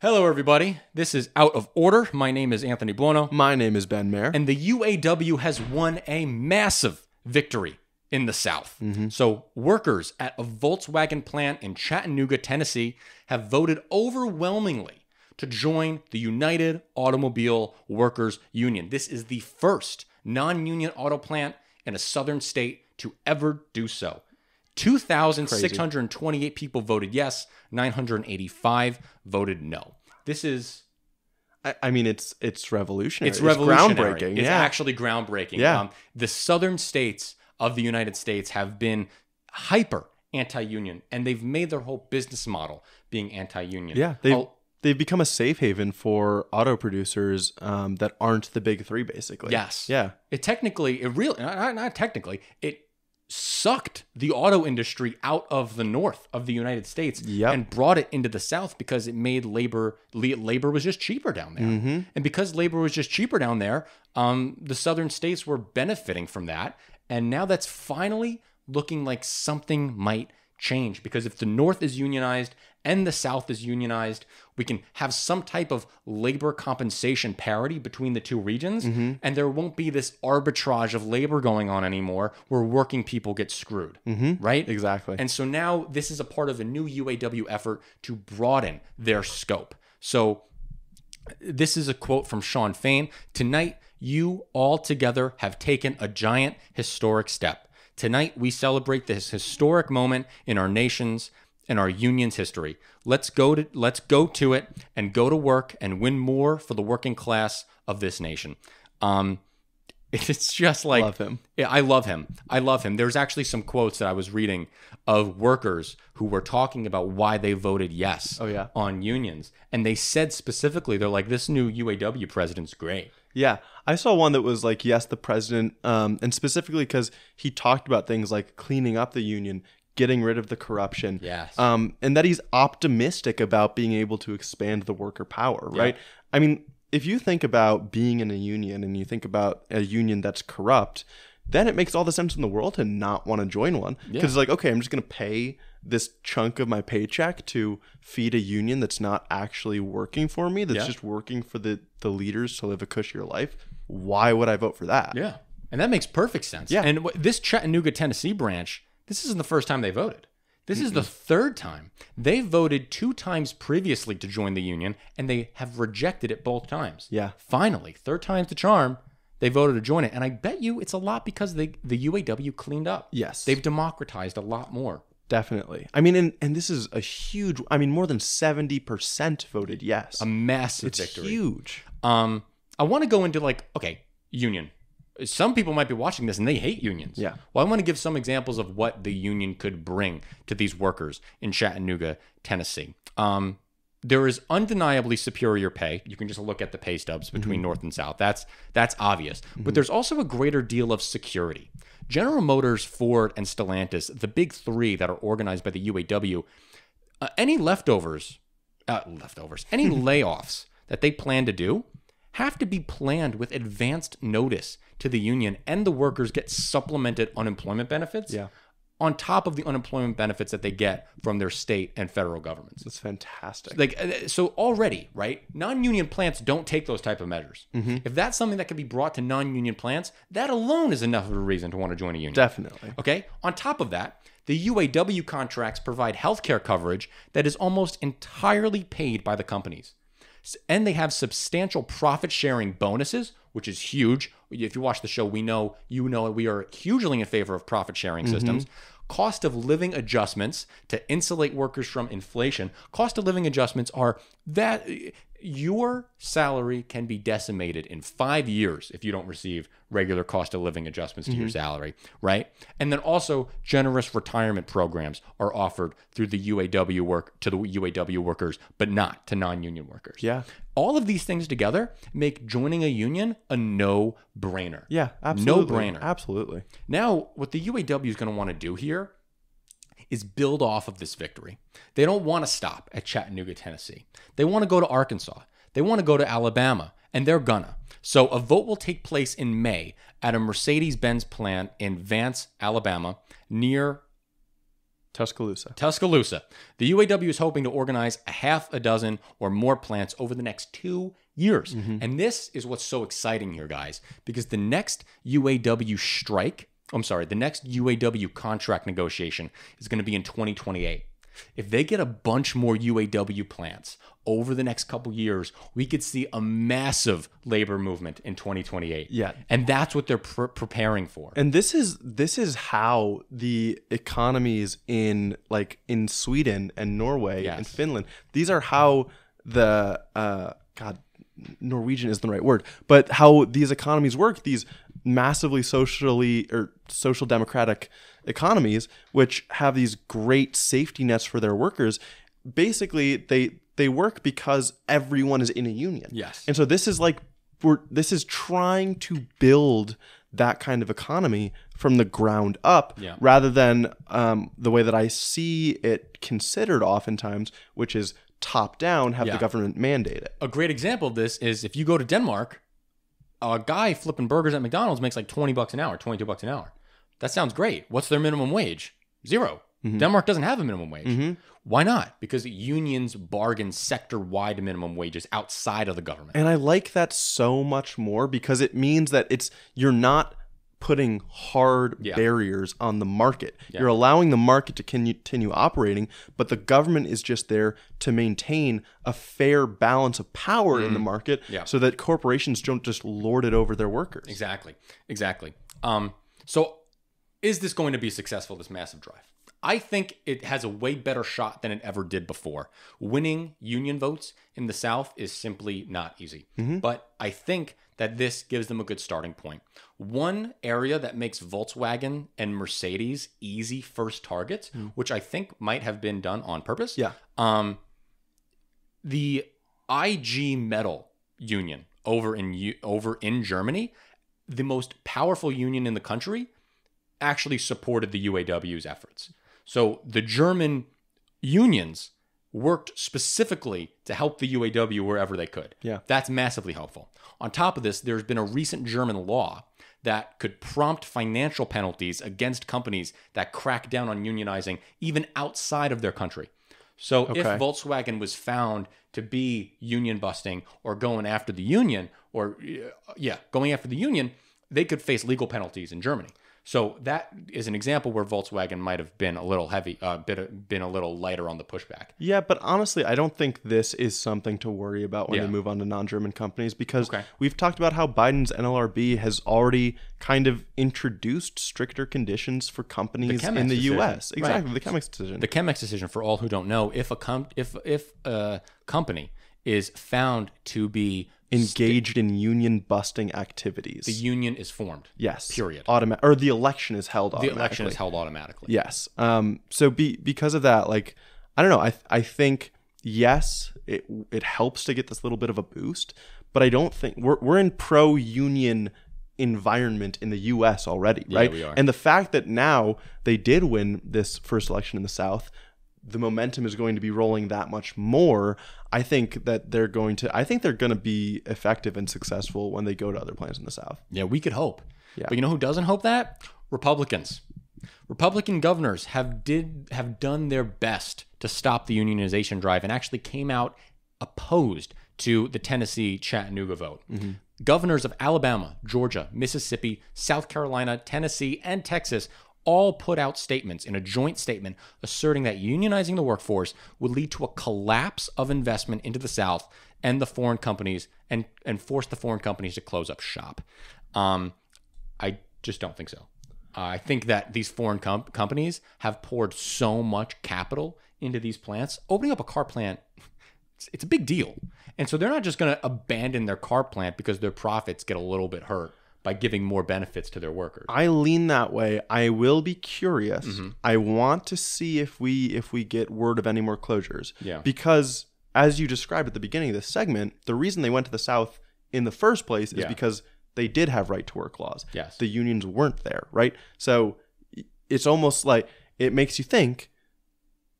Hello, everybody. This is Out of Order. My name is Anthony Buono. My name is Ben Mayer. And the UAW has won a massive victory in the South. So workers at a Volkswagen plant in Chattanooga, Tennessee have voted overwhelmingly to join the United Automobile Workers Union. This is the first non-union auto plant in a southern state to ever do so. 2,628 people voted yes, 985 voted no. This is... I mean, it's revolutionary. It's revolutionary. Groundbreaking. It's Yeah. actually groundbreaking. Yeah. The southern states of the United States have been hyper anti-union, and they've made their whole business model being anti-union. Yeah, they've become a safe haven for auto producers that aren't the big three, basically. Yes. Yeah. It sucked the auto industry out of the north of the United States and brought it into the South because it made labor was just cheaper down there. And because labor was just cheaper down there, the southern states were benefiting from that. And now that's finally looking like something might change, because if the North is unionized and the South is unionized, we can have some type of labor compensation parity between the two regions, and there won't be this arbitrage of labor going on anymore where working people get screwed, right? Exactly. And so now this is a part of a new UAW effort to broaden their scope. So this is a quote from Shawn Fain. "Tonight, you all together have taken a giant historic step. Tonight, we celebrate this historic moment in our nation's and our union's history. Let's go to it and go to work and win more for the working class of this nation." It's just like... Love him. Yeah, I love him. I love him. There's actually some quotes that I was reading of workers who were talking about why they voted yes on unions. And they said specifically, they're like, this new UAW president's great. Yeah. I saw one that was like, yes, the president, and specifically because he talked about things like cleaning up the union, getting rid of the corruption. Yes. And that he's optimistic about being able to expand the worker power, right? Yeah. I mean, if you think about being in a union and you think about a union that's corrupt, then it makes all the sense in the world to not want to join one. Because it's like, okay, I'm just going to pay this chunk of my paycheck to feed a union that's not actually working for me, that's just working for the leaders to live a cushier life. Why would I vote for that? Yeah. And that makes perfect sense. Yeah. And this Chattanooga, Tennessee branch, this isn't the first time they voted. This is the third time. They voted 2 times previously to join the union, and they have rejected it both times. Yeah. Finally, third time's the charm, they voted to join it. And I bet you it's a lot because the UAW cleaned up. Yes. They've democratized a lot more. Definitely. I mean, and this is a huge, I mean, more than 70% voted yes. A massive It's victory. huge. I want to go into union. Some people might be watching this and they hate unions. Yeah. Well, I want to give some examples of what the union could bring to these workers in Chattanooga, Tennessee. There is undeniably superior pay. You can just look at the pay stubs between North and South. That's obvious. But there's also a greater deal of security. General Motors, Ford, and Stellantis, the big three that are organized by the UAW, any layoffs that they plan to do have to be planned with advanced notice to the union, and the workers get supplemented unemployment benefits on top of the unemployment benefits that they get from their state and federal governments. That's fantastic. So already, right, non-union plants don't take those type of measures. If that's something that can be brought to non-union plants, that alone is enough of a reason to want to join a union. Definitely. Okay? On top of that, the UAW contracts provide healthcare coverage that is almost entirely paid by the companies. And they have substantial profit-sharing bonuses, which is huge. If you watch the show, we are hugely in favor of profit-sharing systems. Cost of living adjustments to insulate workers from inflation. Cost of living adjustments are that your salary can be decimated in 5 years if you don't receive regular cost of living adjustments to your salary, right? And then also generous retirement programs are offered through the UAW workers, but not to non-union workers. Yeah. All of these things together make joining a union a no-brainer. Yeah, absolutely. No-brainer. Absolutely. Now, what the UAW is going to want to do here is build off of this victory. They don't want to stop at Chattanooga, Tennessee. They want to go to Arkansas. They want to go to Alabama, and they're gonna. So a vote will take place in May at a Mercedes-Benz plant in Vance, Alabama, near Tuscaloosa. The UAW is hoping to organize a half a dozen or more plants over the next 2 years. And this is what's so exciting here, guys, because the next the next UAW contract negotiation is going to be in 2028. If they get a bunch more UAW plants over the next couple years, we could see a massive labor movement in 2028. Yeah. And that's what they're preparing for. And this is how the economies in Sweden and Norway and Finland, these are how the Norwegian isn't the right word, but how these economies work, these massively social democratic economies, which have these great safety nets for their workers. Basically, they work because everyone is in a union. Yes. And so this is trying to build that kind of economy from the ground up, rather than the way that I see it considered oftentimes, which is top down, have the government mandate it. A great example of this is if you go to Denmark, a guy flipping burgers at McDonald's makes like $20 an hour, $22 an hour. That sounds great. What's their minimum wage? 0. Denmark doesn't have a minimum wage. Why not? Because unions bargain sector-wide minimum wages outside of the government. And I like that so much more because it means that you're not putting hard barriers on the market. You're allowing the market to continue operating, but the government is just there to maintain a fair balance of power in the market so that corporations don't just lord it over their workers. Exactly. So is this going to be successful, this massive drive? I think it has a way better shot than it ever did before. Winning union votes in the South is simply not easy. But I think that this gives them a good starting point. One area that makes Volkswagen and Mercedes easy first targets, which I think might have been done on purpose. The IG Metall union over in Germany, the most powerful union in the country, actually supported the UAW's efforts. So the German unions worked specifically to help the UAW wherever they could. That's massively helpful. On top of this, there's been a recent German law that could prompt financial penalties against companies that crack down on unionizing even outside of their country. So if Volkswagen was found to be union busting or going after the union, they could face legal penalties in Germany. So that is an example where Volkswagen might have been a little been a little lighter on the pushback. Yeah, but honestly, I don't think this is something to worry about when they move on to non-German companies, because we've talked about how Biden's NLRB has already kind of introduced stricter conditions for companies in the U.S. Exactly, the Chemex decision. The Chemex decision, for all who don't know, if a company is found to be engaged in union busting activities, the union is formed. Yes. Period. Or the election is held automatically. The election is held automatically. Yes. So because of that, I don't know. I think yes, it helps to get this little bit of a boost, but I don't think we're in pro-union environment in the U.S. already, right? Yeah, we are. And the fact that now they did win this first election in the South, the momentum is going to be rolling that much more. I think that they're going to be effective and successful when they go to other plants in the South. Yeah, we could hope. Yeah. But you know who doesn't hope that? Republicans. Republican governors have done their best to stop the unionization drive and actually came out opposed to the Tennessee Chattanooga vote. Governors of Alabama, Georgia, Mississippi, South Carolina, Tennessee, and Texas all put out statements in a joint statement asserting that unionizing the workforce would lead to a collapse of investment into the South and the foreign companies and force the foreign companies to close up shop. I just don't think so. I think that these foreign companies have poured so much capital into these plants. Opening up a car plant, it's a big deal. And so they're not just going to abandon their car plant because their profits get a little bit hurt by giving more benefits to their workers. I lean that way. I will be curious. I want to see if we get word of any more closures. Yeah. Because as you described at the beginning of this segment, the reason they went to the South in the first place is because they did have right to work laws. Yes. The unions weren't there, right? So it's almost like it makes you think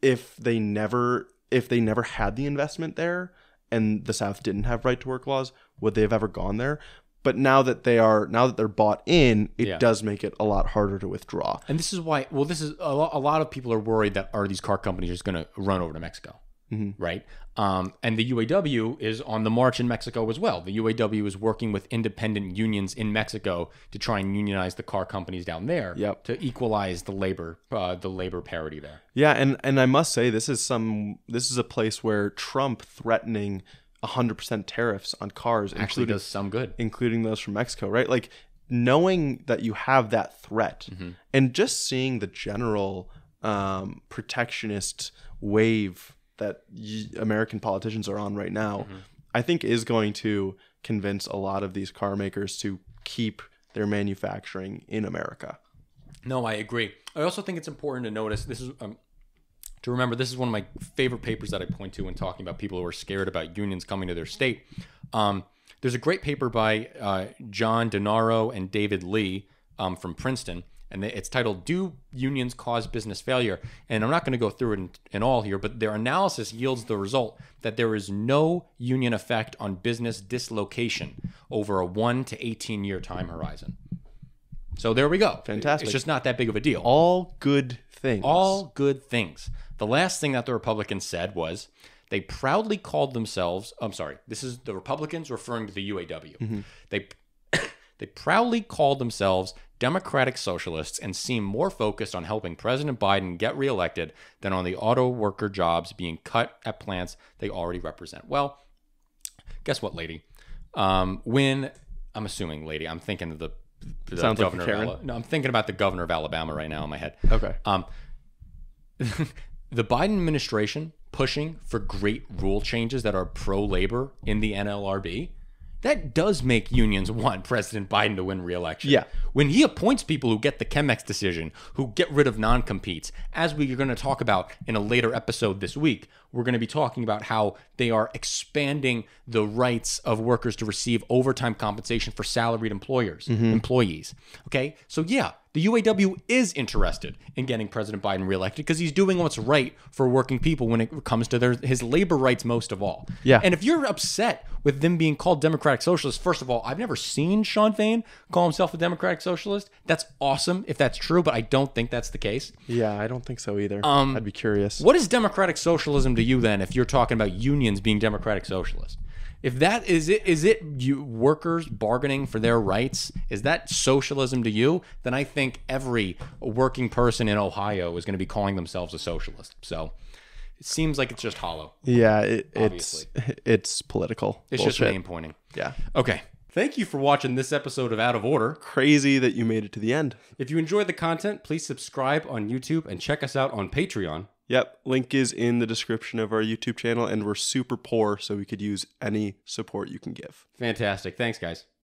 if they never had the investment there and the South didn't have right to work laws, would they have ever gone there? But now that they're bought in, it does make it a lot harder to withdraw. And this is why, well, this is a lot of people are worried that these car companies are just going to run over to Mexico, right? And the UAW is on the march in Mexico as well. The UAW is working with independent unions in Mexico to try and unionize the car companies down there to equalize the labor parity there. Yeah, and I must say this is a place where Trump threatening 100% tariffs on cars actually does some good, including those from Mexico, right? Like knowing that you have that threat and just seeing the general protectionist wave that American politicians are on right now, I think is going to convince a lot of these car makers to keep their manufacturing in America. No, I agree. I also think it's important to notice to remember, this is one of my favorite papers that I point to when talking about people who are scared about unions coming to their state. There's a great paper by John Denaro and David Lee from Princeton, and it's titled, "Do Unions Cause Business Failure?" And I'm not going to go through it in all here, but their analysis yields the result that there is no union effect on business dislocation over a 1 to 18-year time horizon. So there we go. Fantastic. It's just not that big of a deal. All good things. All good things. The last thing that the Republicans said was they proudly called themselves, this is the Republicans referring to the UAW. They proudly called themselves Democratic Socialists and seem more focused on helping President Biden get reelected than on the auto worker jobs being cut at plants they already represent. Well, guess what, lady? I'm assuming, lady, I'm thinking of the Sounds governor like Karen. of I'm thinking about the governor of Alabama right now in my head. Okay. The Biden administration pushing for great rule changes that are pro-labor in the NLRB, that does make unions want President Biden to win re-election. Yeah. When he appoints people who get the Chemex decision, who get rid of non-competes, as we are going to talk about in a later episode this week, we're going to be talking about how they are expanding the rights of workers to receive overtime compensation for salaried employees. Okay? So yeah, the UAW is interested in getting President Biden reelected because he's doing what's right for working people when it comes to his labor rights most of all. Yeah. And if you're upset with them being called Democratic Socialists, first of all, I've never seen Sean Fain call himself a Democratic Socialist. That's awesome if that's true, but I don't think that's the case. Yeah, I don't think so either. I'd be curious. What is Democratic Socialism to you then if you're talking about unions being Democratic Socialists? If that is it you workers bargaining for their rights? Is that socialism to you? Then I think every working person in Ohio is going to be calling themselves a socialist. So it seems like it's just hollow. Yeah, it's political. It's bullshit. just name pointing. Yeah. Okay. Thank you for watching this episode of Out of Order. Crazy that you made it to the end. If you enjoyed the content, please subscribe on YouTube and check us out on Patreon. Yep, link is in the description of our YouTube channel, and we're super poor, so we could use any support you can give. Fantastic. Thanks, guys.